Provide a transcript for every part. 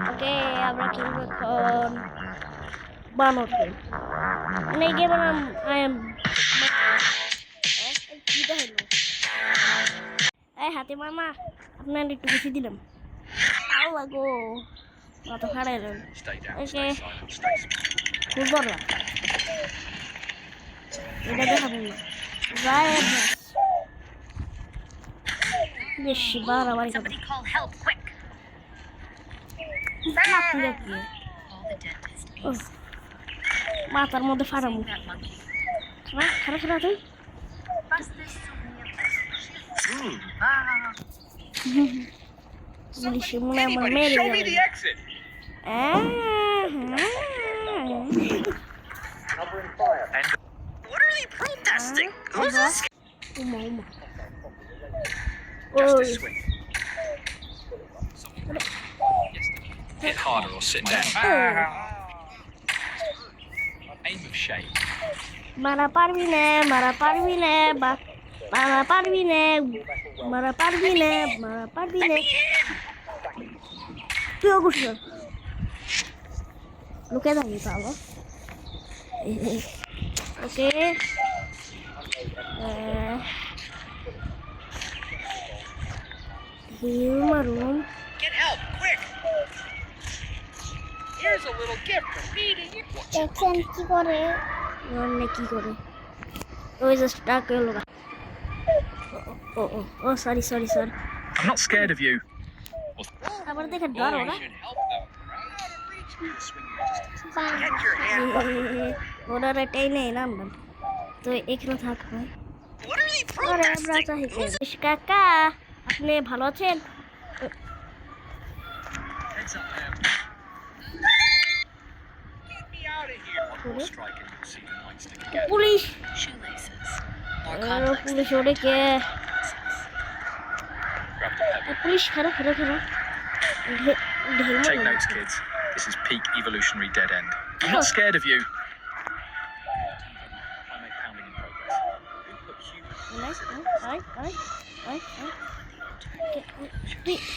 ওকে আমরা খেলবো এখন বানর গেম। মানে এই গেমের নাম কিটা হলো এই হাতে মামা আপনার একটু বেশি দিলাম আল্লাহ গো কত খারাইলেন ওকে খুব বড় এটা দেখাবো না যাই বেশি বাড়াবাড়ি করবে মাথার মধ্যে ফাটামু খারাপ খারাপ তুই পুলিশে মনে আমার মেরে Hit harder or sit down. Aim of shame. মারা পারবি না মারা পারবি না মারা পারবি না মারা পারবি না মারা পারবি না তুই অবশ্য লুকে যাবি পাবো ওকে মারুন Get help, quick! Here's a little gift from me to you. দেখেন কি করে অনেক কি করে ওই জাস্ট টাক হলো ও sorry I'm not scared of you. আবার দেখে ডর ওরা ওরা এটাই নেই নাম্বার তো এখানে থাকবে আরে আমরা চাইছি কাকা আপনি ভালো আছেন পুলিশ পুলিশ ওরে কে পুলিশ খারাপ Take notes, kids. This is peak evolutionary dead end. I'm not scared of you.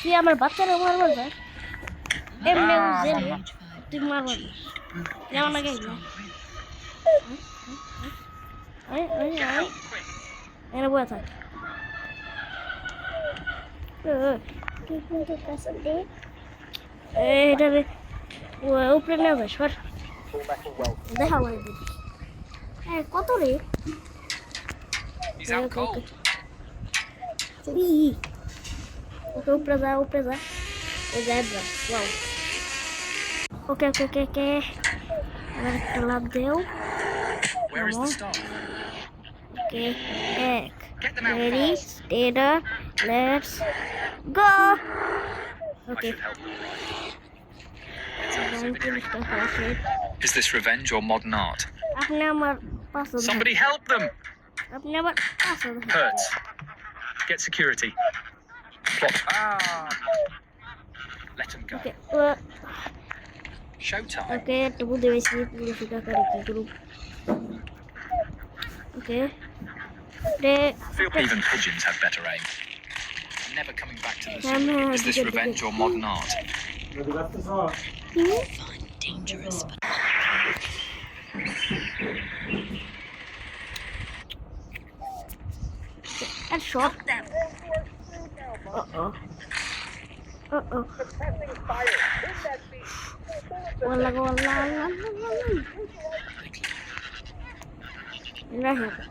তুই আমার বাচ্চারা মারবার যা এমনি জেলে তুই মারবার যেমন আগে এনে বয়ে থাক এটা উপরে নেওয়া যায় সর দেখা বলে দিবি কত রে ওকে উপরে যা ও যায় ওয়াও ওকে এবার একটা লাভ দেও Where is the star? Okay ready steady let's go okay Is this revenge or modern art? আপনি আমার পাসওয়ার্ড Somebody help them! আপনি আমার password Hurts. Get security. Plot. Let them go. ওকে Showtime. ওকে তবু দেবেছি police কাকারে কি group okay Even pigeons have better aim. I'm never coming back to this. Is this revenge or modern art? Dangerous. And shot them. Wala.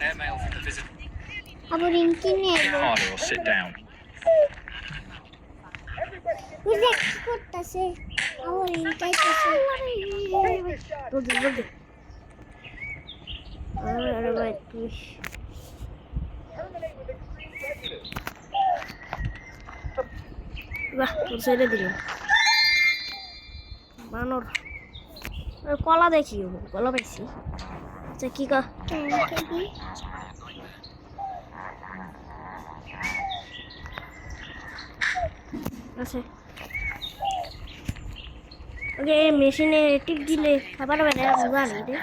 Airmail from the visitor. Abo rin kini. Hit harder or sit down. Wala kortase. Abo rin kaitase. Look. Alright, push. বাহ ছেড়ে দিল বানর কলা দেখি কলা পাইছি আচ্ছা কি কা আচ্ছা ওকে মেশিনে টিপ দিলে খাবার বেড়ে জানি রে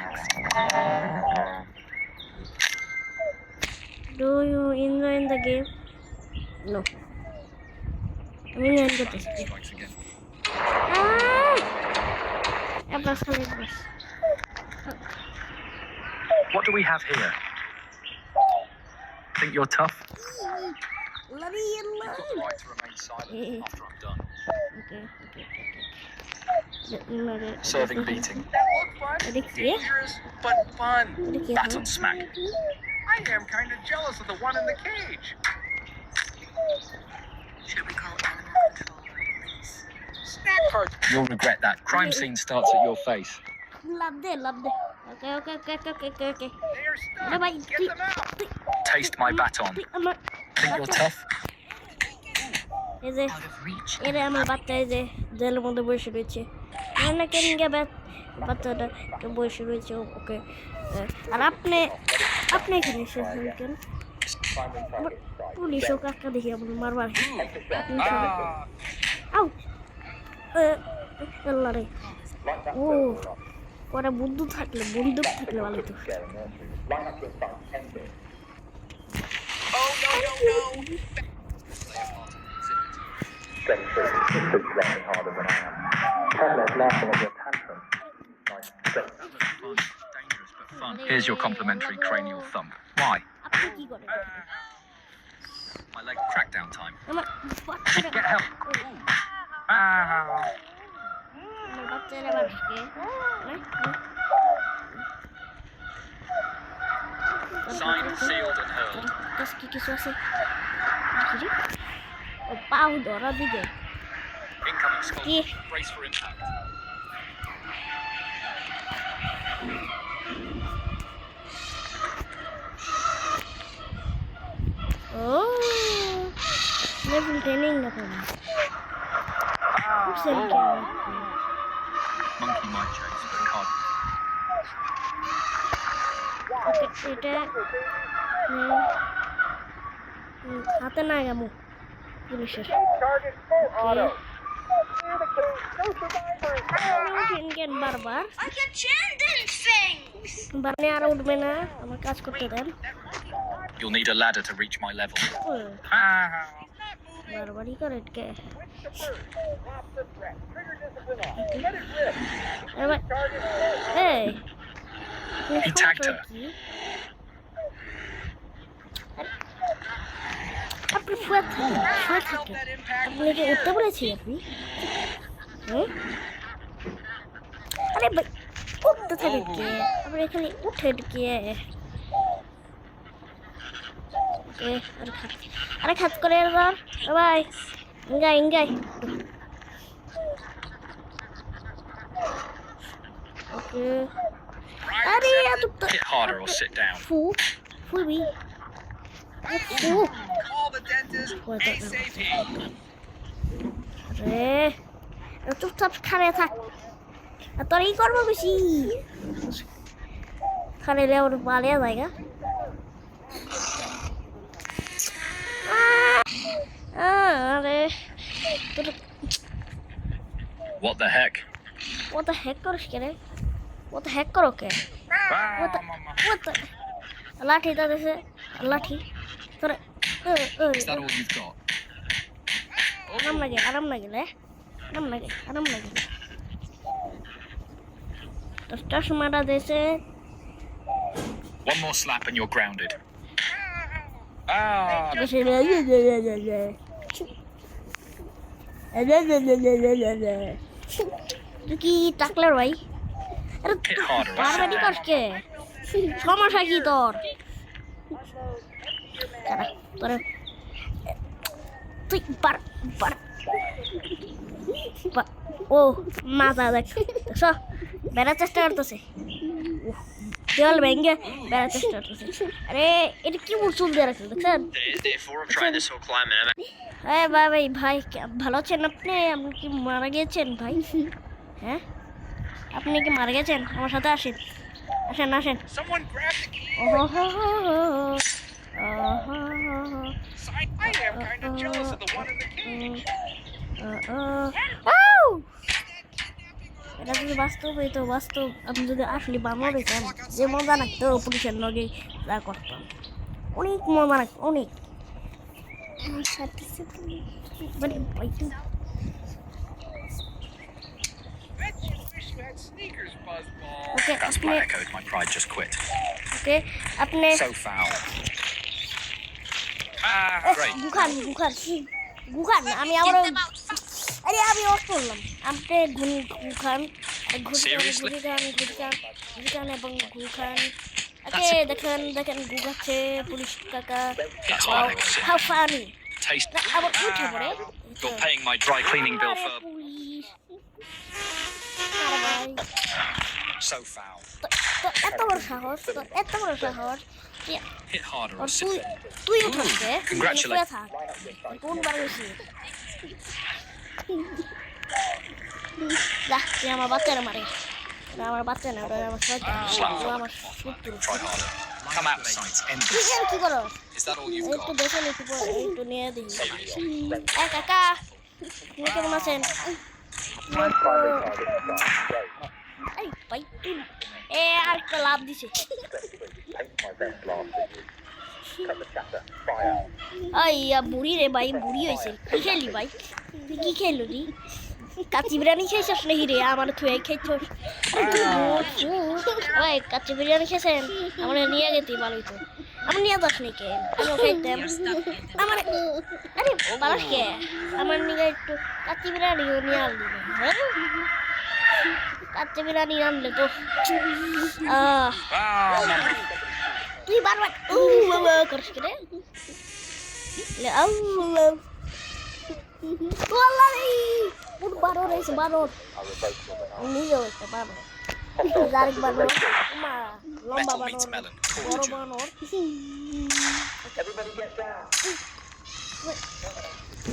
Do you enjoy the game? No. আমি ল্যান্ড করতেছি Strikes again. এবার খালি বাস What do we have here? Think you're tough? Lorry You've got the right to remain silent after I'm done. Okay Serving beating. এটা কি Dangerous, but fun. এটা কি Baton smack. I am kind of jealous of the one in the cage. Should we call animal control or police? Snack cards. You'll regret that. Crime scene starts at your face. Love they okay They are আরে ভাই stuck. Get them out. Taste my baton. তুই আমার Think you're tough? এই যে Out of reach. এরা আমার বাচ্চা এই যে জেলের মধ্যে বসে রয়েছে না কেন গিয়ে বাচ্চাটা বসে রয়েছে ওকে আর আপনি এখানে এসেছেন কেন পুলিশ ও কাকা দেখি আমার মারবার আপনি আউ আল্লাহ রে ও ওরা বন্দুক থাকলে ভালো তো Dangerous but fun. Here's your complimentary cranial thump. Why? আপনি কি করেন My leg crackdown time. আমার বাচ্চারা Get help. আমার বাচ্চারা বাড়ছে Signed, sealed, and hurled. কি কিছু আছে ও পাউ ধরা দিকে Incoming skull. কি Brace for impact. ও লেভেল ট্রেনিং না পাবো Monkey might chase, but can't. এটা হাতে না গামু পুলিশের Target full auto. বারবার বারনে আর উঠবে না আমার কাজ করতে দেন You'll need a ladder to reach my level. বারবারই করে কে এই He tagged her. আপনি শুয়ে থাকেন আপনি কি উঠতে বলেছি আপনি আরে ভাই উঠতে থাকেন কে আপনি এখানে উঠেন কে আরে খাত করে এবার ভাই ইঙ্গাই ওকে আরে এত Hit harder or sit down. ফুবি Call the dentist ASAP. রে চুপচাপ খারে থাক আর তোর এই করবো বেশি খারে লে ওর পালিয়ে জায়গা আরে তোর What the heck? ও তো হ্যাক করিস কে রে ও তো হ্যাক করো কে ও তো লাঠি দাদেছে লাঠি তোর Is that all you've got? আরাম লাগে রে আরাম লাগে দশটা সময়টা দিয়েছে One more slap and you're grounded. তুই কি টাকলার ভাই আরে Hit harder or বারবারই sit down. করস কে সমস্যা কি তোর তোর তুই ও মাথা দেখ দেখছ বেড়ার চেষ্টা করতেছে দেওয়াল ভেঙে বেড়ার চেষ্টা করতেছে আরে এটা কি চুল দিয়ে রাখছে দেখছেন Day 4 of trying this whole climbing. হ্যাঁ ভাই ভালো আছেন আপনি কি মারা গিয়েছেন ভাই হ্যাঁ আপনি কি মারা গেছেন আমার সাথে আসেন Someone grab the key. I am kind of jealous of the one in the cage. এটা যদি বাস্তব হইতো আমি যদি আসলে বানর হইতাম যে মজা লাগতো পুলিশের লগে যা করতাম অনেক মজা লাগতো অনেক মানে Bet you wish you had sneakers, Buzzball. Okay That's আপনি my echoed. My pride just quit. ওকে আপনি So foul. Great. গুখান আমি আবার আরে আমি অফ করলাম আপনি গুখান Seriously? ঘুরিগান এবং গুখান ওকে দেখেন গুগাচ্ছে পুলিশ কাকা It's hard, Echo. How funny Taste. আবার উঠে পড়ে You're paying my dry cleaning bill আরে for. পুলিশ আরে ভাই So foul. তো এত বড় সাহস Hit harder R or sit. তুই উঠছে congratulations. থাক কোনবার বেশি যা তুই আমার বাচ্চারা মারে না আমার বাচ্চা না ওটা আমার শয়তান ও আমার শত্রু Try harder. Come out of sight. End this. কি করো Is that all you've একটু got? দেখে নিতে পারো একটু নিয়ে দিই Seriously. কাকা তুমি কেমন আছেন এই ভাই তুই আর একটা লাভ দিছে বুড়ি রে ভাই বুড়ি হয়েছে কি খেলি ভাই তুই কি খেলো রে কাচ্চি বিরিয়ানি খেয়েছিস নাকি রে আমার থুয়ে খেয়েছিস ওই কাচ্চি বিরিয়ানি খেয়েছেন আমার নিয়ে গেতি ভালো হইতো আমি নিয়ে যাস নি কে আমিও খাইতাম আমার আরে পালাস কে আমার নিয়ে একটু কাচ্চি বিরিয়ানি নিয়ে আনলি হ্যাঁ কাচ্চি বিরিয়ানি আনলে তো তুই বারবার করিস কে রে আল্লাহ আল্লাহ রে পুরো বারো রয়েছে বারো নিজে হয়েছে বারো আরেক বারো মা লম্বা Metal meets বানর melon. বড় Cordial. বানর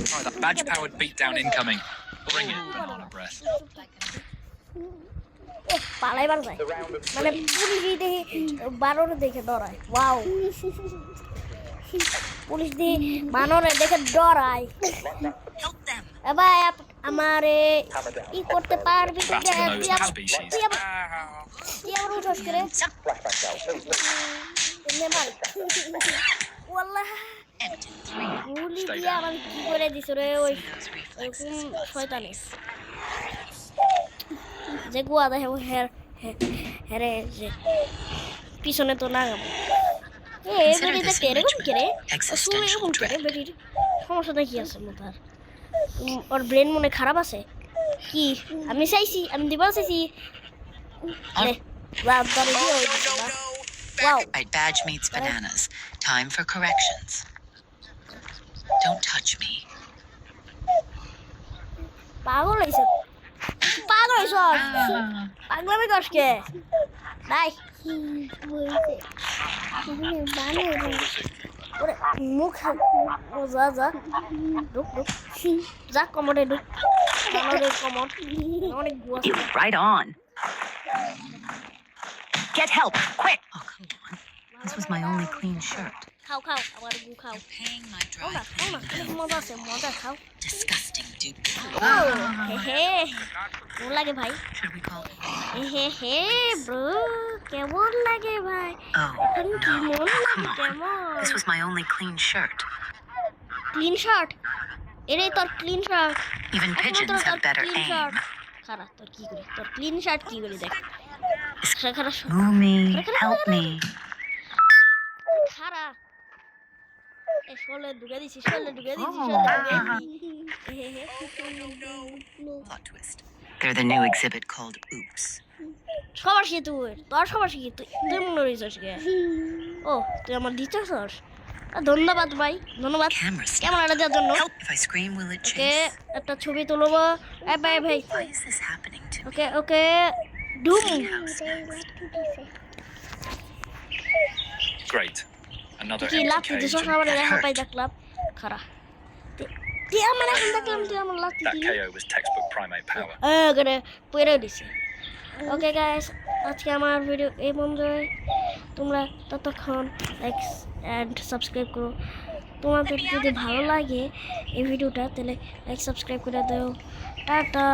Right, that badge-powered beatdown incoming. Bring it, banana breath. পালাইবার যায় মানে পুলিশ দেখে বানর দেখে ডরায় ওয়াও পুলিশ দিয়ে বানরে দেখে ডরায় Help them. এবার আমারে ই করতে পারবি Back to the nose of the species. তুই আবার উঠোস করে ওয়াল্লাহ Empty 3. গুলি Stay দিয়ে down. আমার কি করে দিছ রে ওই See those reflexes. ওরকম শয়তানি যে গুয়া দেখে হেরে যে পিছনে তো না বেটি দেখতে এরকম করে শুনে এরকম করে বেটির সমস্যাটা কি আছে মোটার ওর ব্রেন মনে খারাপ আছে কি আমি চাইছি আমি দিবার চাইছি ওয়াও দাঁড়িয়ে দিয়ে wow Right, badge meets bananas. Time for corrections. Don't touch me. পাগল হয়েছে পাগলামি করছে নাই ওরে মুখ যা ঢুক যা কমরে ঢুক কমর অনেক গুয়া Right on. Get help, quick! Oh, come on. This was my only clean shirt. খাও আবার গু খাও Paying my dry ওটা মজা আছে মজা খাও disgusting dude. হে কেমন লাগে ভাই Should we call? Hey bro কেমন লাগে ভাই Oh, এখন কি মন লাগে কেমন this was my only clean shirt. Clean shirt এটাই তোর clean shirt Even pigeons have better aim. খারাপ তোর ক্লিন শার্ট কি করে দেখ খারাপ Move me, help me. খারাপ এ শোলে ঢুকে দিছি Plot twist. They're the new exhibit called Oops. সবার শিখে তোর সবার শিখে তুই মনে রয়েছিস কে ও তুই আমার দিচ্ছিস ধন্যবাদ ভাই ধন্যবাদ Camera stuff. ক্যামেরাটা দেওয়ার জন্য Help! If I scream, will it okay chase? একটা ছবি তুলব ভাই Why is this happening to me? Okay ডুম Great. Another কি লাভ empty দিছ cage. সবার and দেখা hurt. পাই দেখলাম খারাপ তুই আমার এখন দেখলাম তুই আমার লাভ That দিলি KO was textbook primate power. করে পড়ে দিছি ওকে গাইস আজকে আমার ভিডিও এই পর্যন্তই তোমরা ততক্ষণ লাইক অ্যান্ড সাবস্ক্রাইব করো তোমাদের যদি ভালো লাগে এই ভিডিওটা তাহলে লাইক সাবস্ক্রাইব করে দাও টাটা